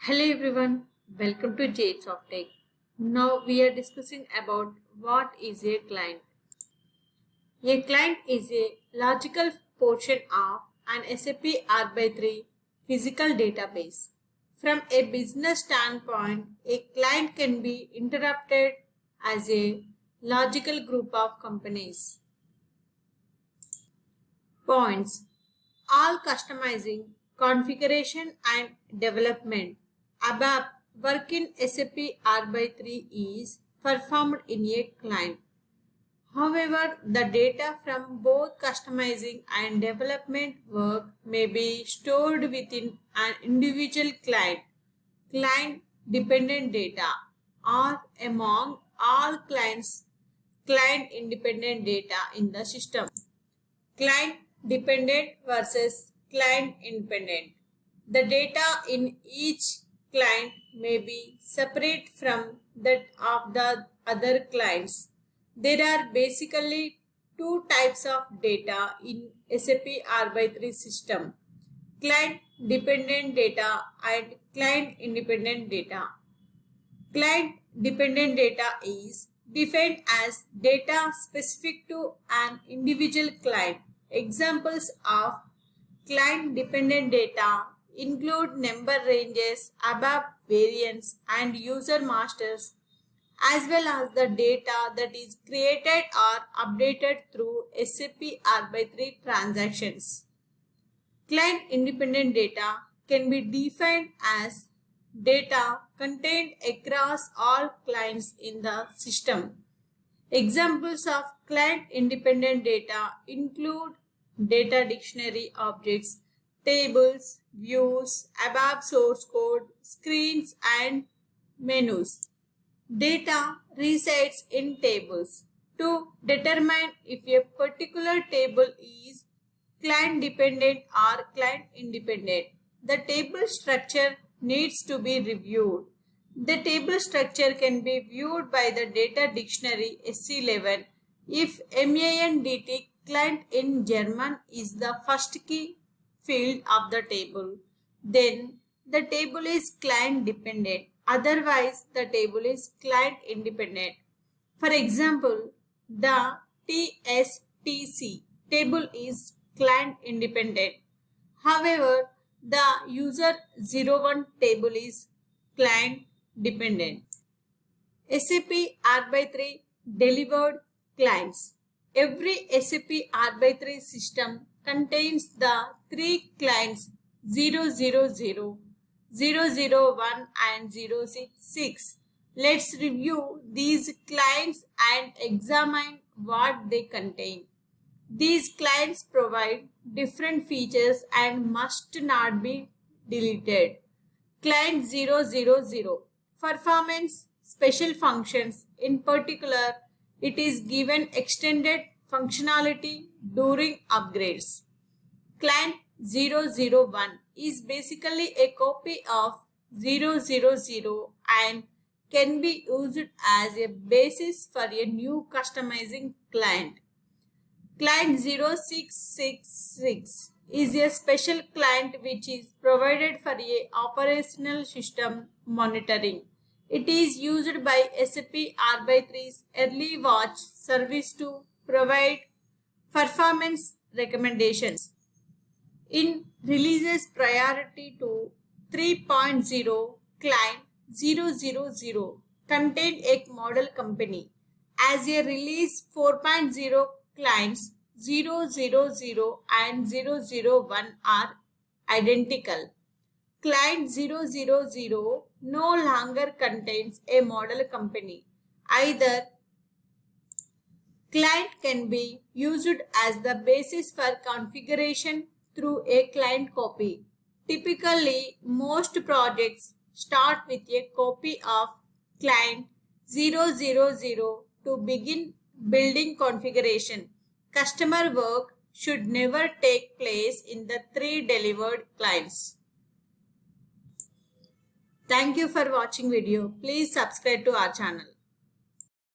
Hello everyone, welcome to SOFTECH. Now we are discussing about what is a client. A client is a logical portion of an SAP R/3 physical database. From a business standpoint, a client can be interpreted as a logical group of companies. Points: all customizing, configuration and development above work in SAP R/3 is performed in a client. However, the data from both customizing and development work may be stored within an individual client dependent data, or among all client independent data in the system. Client dependent versus client independent. The data in each client may be separate from that of the other clients. There are basically two types of data in SAP R/3 system: client dependent data and client independent data. Client dependent data is defined as data specific to an individual client. Examples of client dependent data include number ranges, ABAP variants, and user masters, as well as the data that is created or updated through SAP R/3 transactions. Client independent data can be defined as data contained across all clients in the system. Examples of client independent data include data dictionary objects, tables, views, ABAP source code, screens, and menus. Data resides in tables. To determine if a particular table is client dependent or client independent, the table structure needs to be reviewed. The table structure can be viewed by the data dictionary SC11 if MANDT client in German is the first key field of the table. Then the table is client dependent. Otherwise, the table is client independent. For example, the TSTC table is client independent. However, the user 01 table is client dependent. SAP R/3 delivered clients. Every SAP R/3 system contains the three clients 000, 001 and 066. Let's review these clients and examine what they contain. These clients provide different features and must not be deleted. Client 000. Performance special functions. In particular, it is given extended functionality during upgrades. Client 001 is basically a copy of 000 and can be used as a basis for a new customizing client. Client 0666 is a special client which is provided for a operational system monitoring. It is used by SAP R/3's early watch service to provide performance recommendations. In releases priority to 3.0, client 000 contained a model company. As a release 4.0, clients 000 and 001 are identical. Client 000 no longer contains a model company. Either client can be used as the basis for configuration through a client copy. Typically, most projects start with a copy of client 000 to begin building configuration. Customer work should never take place in the three delivered clients. Thank you for watching video. Please subscribe to our channel.